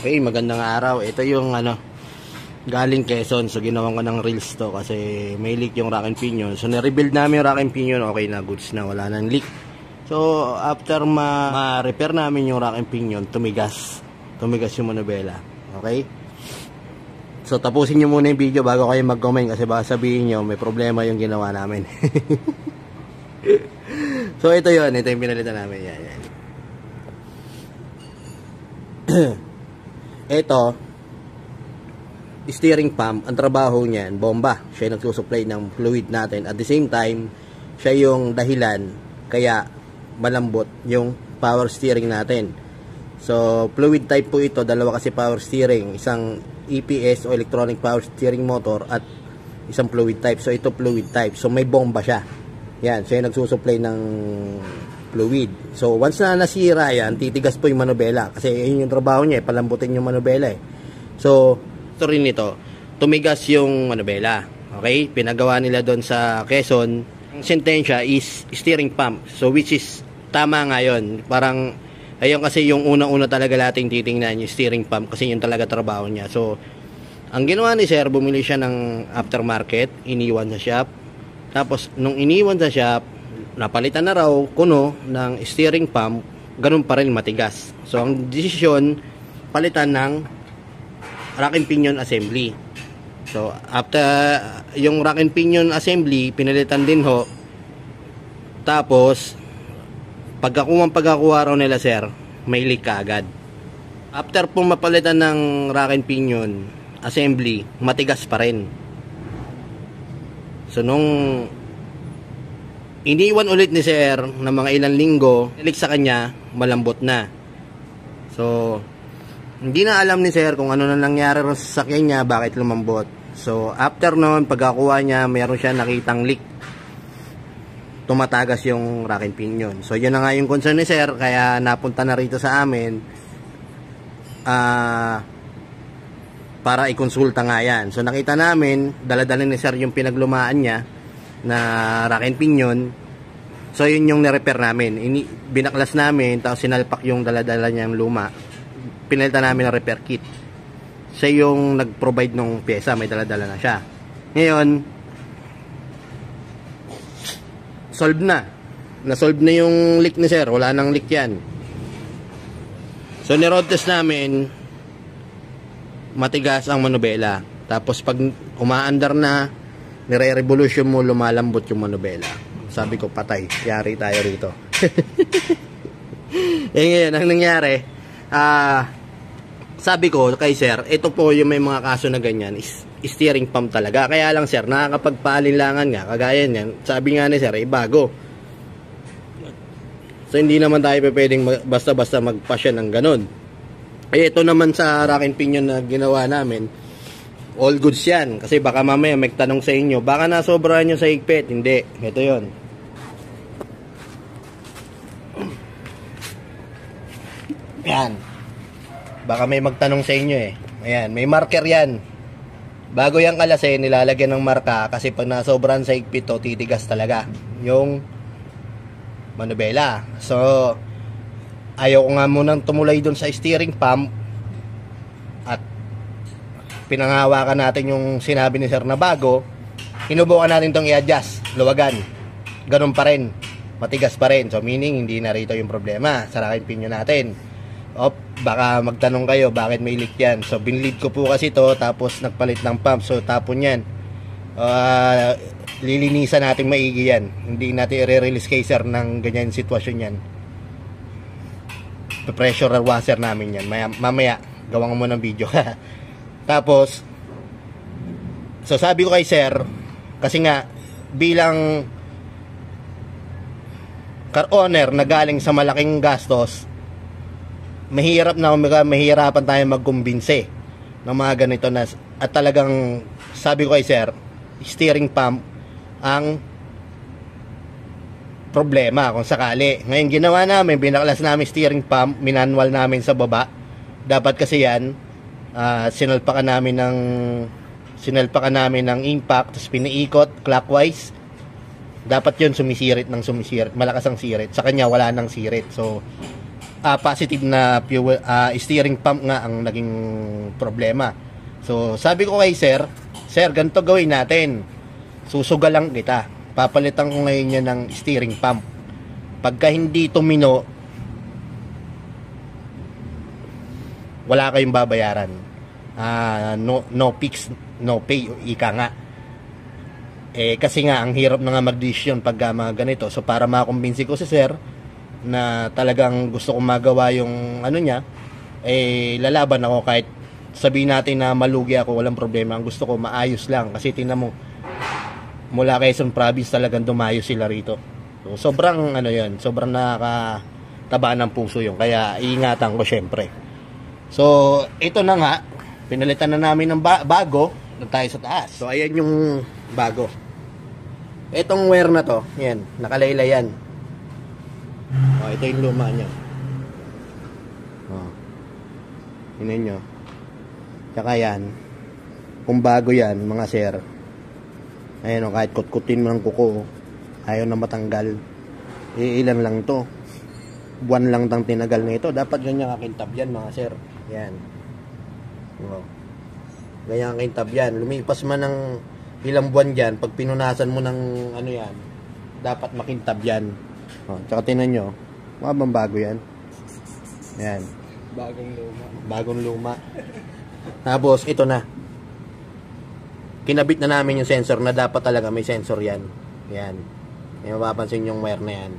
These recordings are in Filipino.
Okay, magandang araw. Ito yung galing Quezon. So ginawan ko ng reels to kasi may leak yung rack and pinion. So na-rebuild namin yung rack and pinion. Okay na, goods na, wala nang leak. So after ma-repair namin yung rack and pinion, tumigas yung manubela. Okay? So tapusin nyo muna yung video bago kayo mag-comment kasi baka sabihin nyo may problema yung ginawa namin. So ito yung pinalitan namin. Yan. Ito, steering pump, ang trabaho niyan, bomba. Siya yung nagsusupply ng fluid natin. At the same time, siya yung dahilan kaya malambot yung power steering natin. So, fluid type po ito, dalawa kasi power steering. Isang EPS o electronic power steering motor at isang fluid type. So, ito fluid type. So, may bomba siya. Yan, siya yung nagsusupply ng fluid. So, once na nasira yan, titigas po yung manubela. Kasi yun yung trabaho niya, palambutin yung manubela eh. So, ito rin ito, tumigas yung manubela. Okay? Pinagawa nila doon sa Quezon. Ang sentensya is steering pump. So, which is tama nga yun. Parang, ayun kasi yung unang-una talaga nating titingnan yung steering pump kasi yun talaga trabaho niya. So, ang ginawa ni sir, bumili siya ng aftermarket, iniwan sa shop. Tapos, nung iniwan sa shop, napalitan na raw kuno ng steering pump, ganun pa rin matigas. So ang desisyon, palitan ng rack and pinion assembly. So after yung rack and pinion assembly, pinalitan din ho. Tapos pagkakuha raw nila sir, may leak kaagad. After po mapalitan ng rack and pinion assembly, matigas pa rin. So nung iniwan ulit ni sir ng mga ilang linggo, nilik sa kanya, malambot na. So, hindi na alam ni sir kung ano na nangyari sa sasakyan niya, bakit lumambot. So, after noon, pagkakuha niya, mayroon siya nakitang leak. Tumatagas yung rack and pinion. So, yun na nga yung concern ni sir, kaya napunta na rito sa amin para ikonsulta nga yan. So, nakita namin, dala-dala ni sir yung pinaglumaan niya na rack and pinion. So yun yung na-repair namin. Binaklas namin, tapos sinalpak yung daladala niyang luma. Pinalitan namin ng repair kit. Siya yung nag-provide ng pyesa, may daladala na siya. Ngayon, solve na. Na-solve na yung leak ni sir. Wala nang leak yan. So ni-road test namin, matigas ang manubela. Tapos pag umaandar na, nire-revolution mo, lumalambot yung manubela. Sabi ko, patay. Yari tayo rito. Ngayon, ang nangyari, sabi ko kay sir, ito po yung may mga kaso na ganyan, is steering pump talaga. Kaya lang sir, nakakapagpaalinlangan nga, kagaya niyan. Sabi nga ni sir, bago. So, hindi naman tayo pwedeng basta-basta magpasya ng ganun. Ito naman sa rack and pinion na ginawa namin, all goods yan. Kasi baka mamaya may tanong sa inyo, baka nasobrahan nyo sa higpit. Hindi. Ito yon. Yan. Baka may magtanong sa inyo eh. Ayan. May marker yan. Bago yung kalasin, nilalagyan ng marka. Kasi pag nasobrahan sa higpit to, titigas talaga yung manubela. So, ayaw ko nga munang tumulay dun sa steering pump. At pinangahawakan natin yung sinabi ni sir na bago, hinubukan natin itong i-adjust, luwagan, ganun pa rin, matigas pa rin. So meaning hindi na rito yung problema sa rack and pinion natin. Baka magtanong kayo bakit may leak yan. So binlead ko po kasi to, tapos nagpalit ng pump, so tapon yan. Lilinisan natin maigi yan, hindi natin i-release kay sir ng ganyan sitwasyon yan. Pressure washer namin yan, mamaya gawan ko mo ng video. Tapos, so sabi ko kay sir, kasi nga, bilang car owner na galing sa malaking gastos, mahihirapan tayo magkumbinse ng mga ganito na, at talagang, sabi ko kay sir, steering pump ang problema kung sakali. Ngayon ginawa namin, binaklas namin steering pump, minanwal namin sa baba. Dapat kasi yan, sinalpakan namin ng impact, tapos piniikot clockwise. Dapat yun sumisirit ng sumisirit, malakas ang sirit. Sa kanya wala nang sirit. So positive na fuel, steering pump nga ang naging problema. So sabi ko kay sir, ganito gawin natin. Susugalan kita. Papalitan ko ngayon yan ng steering pump. Pagka hindi tumino, wala kayong babayaran. No fix, no pay, ika nga. Kasi nga ang hirap na nga mag-decision pag mga ganito. So para makumbinsi ko si sir na talagang gusto kong magawa yung ano niya, lalaban ako kahit sabihin natin na malugi ako, walang problema. Ang gusto ko maayos lang kasi tingnan mo, mula Quezon Province talagang dumayo sila rito. So sobrang ano yun, sobrang nakakataba ng puso yun, kaya iingatan ko syempre. So ito na nga, pinalitan na namin ng bago na tayo sa taas. So ayan yung bago. Itong wear na to, yan, nakalaylay yan. Ito yung luma niya. Tingnan nyo. Tsaka yan, kung bago yan mga sir, ayun, kahit kutkutin mo ng kuko, ayaw na matanggal. Ilan lang to, buwan lang tang tinagal na ito. Dapat ganyan kakintab yan mga sir. Yan. Ganyan kakintab yan. Lumipas man ng ilang buwan dyan, pag pinunasan mo ng ano yan, dapat makintab yan. Tsaka tinan nyo, bang bago yan. Yan. Bagong luma. Tapos ito na, kinabit na namin yung sensor na dapat talaga may sensor yan. Yan. May mapapansin yung wire na yan.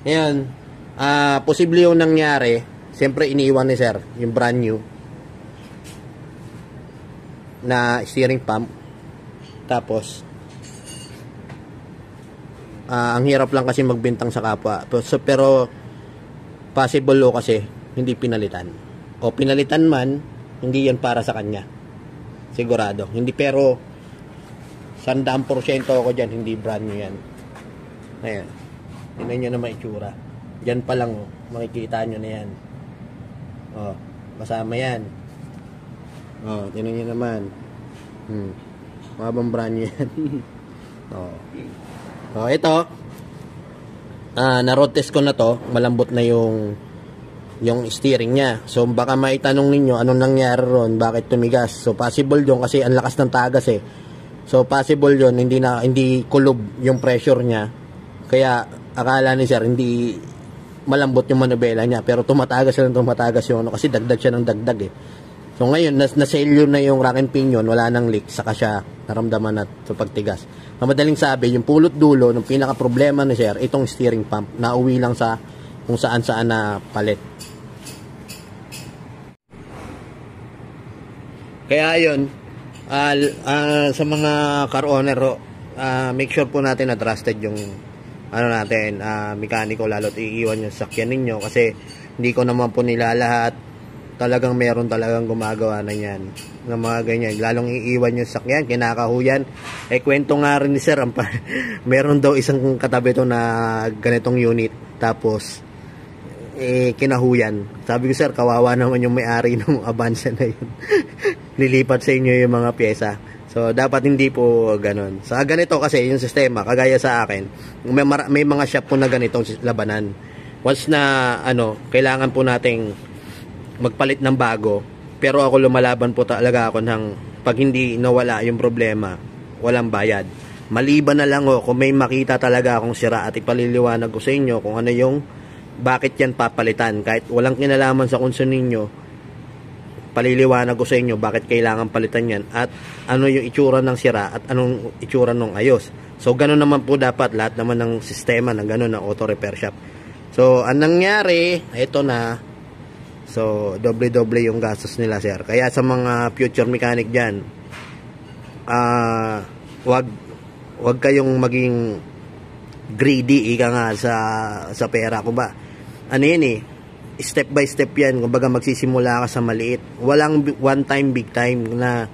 Ngayon, posible yung nangyari, siyempre iniiwan ni sir yung brand new na steering pump. Tapos ang hirap lang kasi magbintang sa kapwa. Pero possible lo kasi hindi pinalitan. O pinalitan man, hindi yan para sa kanya. Sigurado. Hindi, pero 100% ako dyan, hindi brand new yan. Ayan. Tingnan nyo na maitsura. Dyan pa lang, makikita nyo na yan. Kasama yan. Tingnan nyo naman. Mabang brand new yan. Ito. Na-road test ko na to. Malambot na yung steering niya. So baka maitanong ninyo anong nangyari ron, bakit tumigas. So possible yun kasi ang lakas ng tagas eh. So possible yun, hindi kulob yung pressure niya. Kaya akala ni sir hindi malambot yung manubela niya, pero tumatagas yung kasi dagdag siya ng dagdag eh. So ngayon na-failure na yung rack and pinion, wala nang leak, saka siya naramdaman na sa pagtigas. Ang madaling sabi, yung pulot dulo ng pinaka problema ni sir, itong steering pump, nauwi lang sa kung saan na palit. Kaya yun, sa mga car owner, make sure po natin na trusted yung mekaniko, lalo't iiwan yung sakyan ninyo, kasi hindi ko naman po nila lahat, talagang meron talagang gumagawa na yan ng mga ganyan, lalong iiwan yung sakyan, kinakahuyan. Kwento nga rin ni sir, meron daw isang katabi to na ganitong unit, tapos kinahuyan. Sabi ko sir, kawawa naman yung may-ari ng Avanza na yun. Lilipat sa inyo yung mga pyesa. So dapat hindi po ganun. Sa ganito kasi yung sistema, kagaya sa akin, may mga shop po na ganitong labanan. Once na kailangan po nating magpalit ng bago, pero ako lumalaban po talaga ako ng pag hindi nawala yung problema, walang bayad. Maliban na lang kung may makita talaga akong sira at ipaliliwanag ko sa inyo kung ano yung bakit yan papalitan. Kahit walang kinalaman sa konsum ninyo, paliliwanag ko sa inyo bakit kailangan palitan yan at ano yung itsura ng sira at anong itsura ng ayos. So ganun naman po dapat lahat naman ng sistema na ganun ng auto repair shop. So anong nangyari, ito na. So doble-doble yung gastos nila sir. Kaya sa mga future mechanic dyan, wag kayong maging greedy ika nga sa pera ko ba. Ano yan eh, step by step yan. Kumbaga magsisimula ka sa maliit. Walang one time big time na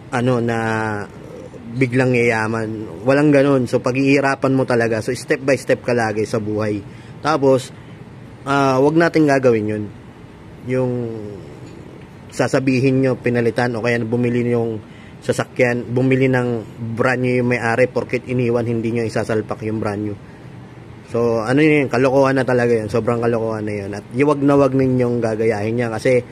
na biglang yayaman. Walang ganun. So paghihirapan mo talaga. So step by step ka lagi sa buhay. Tapos wag natin gagawin yun. Yung sasabihin nyo pinalitan o kaya bumili yung sasakyan, bumili ng brand new yung may-ari porket iniwan, hindi nyo isasalpak yung brand new. So, ano yun, kalokohan na talaga yun. Sobrang kalokohan na yun. At wag na wag ninyong gagayahin niya kasi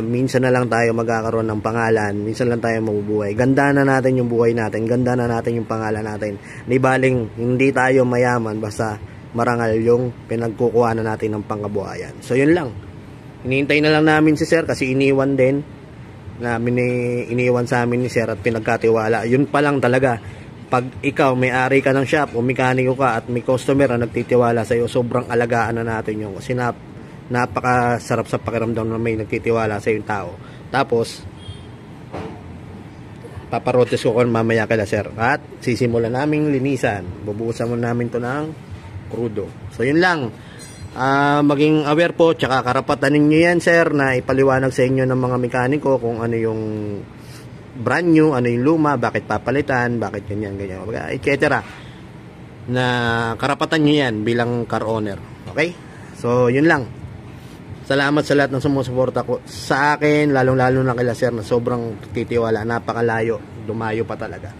minsan na lang tayo magkakaroon ng pangalan. Minsan lang tayo mabubuhay. Ganda na natin yung buhay natin. Ganda na natin yung pangalan natin. Di baling hindi tayo mayaman basta marangal yung pinagkukuha na natin ng pangkabuhayan. So, yun lang. Hinihintay na lang namin si Sir kasi iniwan din. Iniwan sa amin ni Sir at pinagkatiwala. Yun pa lang talaga. Pag ikaw may-ari ka ng shop o mekaniko ka at may customer na nagtitiwala sa iyo, sobrang alagaan na natin yung kasi napakasarap sa pakiramdam na may nagtitiwala sa yung tao. Tapos paparotes ko kon mamaya kila Sir at sisimulan naming linisan. Bubuhusan mo namin to ng krudo. So yun lang. Maging aware po tsaka karapatan ninyo yan Sir na ipaliwanag sa inyo ng mga mekaniko kung ano yung brand new, ano yung luma, bakit papalitan, bakit ganyan, etc. Na karapatan nyo yan bilang car owner. Okay? So, yun lang. Salamat sa lahat ng sumusuporta ko sa akin, lalong-lalo na kila Sir na sobrang titiwala, napakalayo, dumayo pa talaga.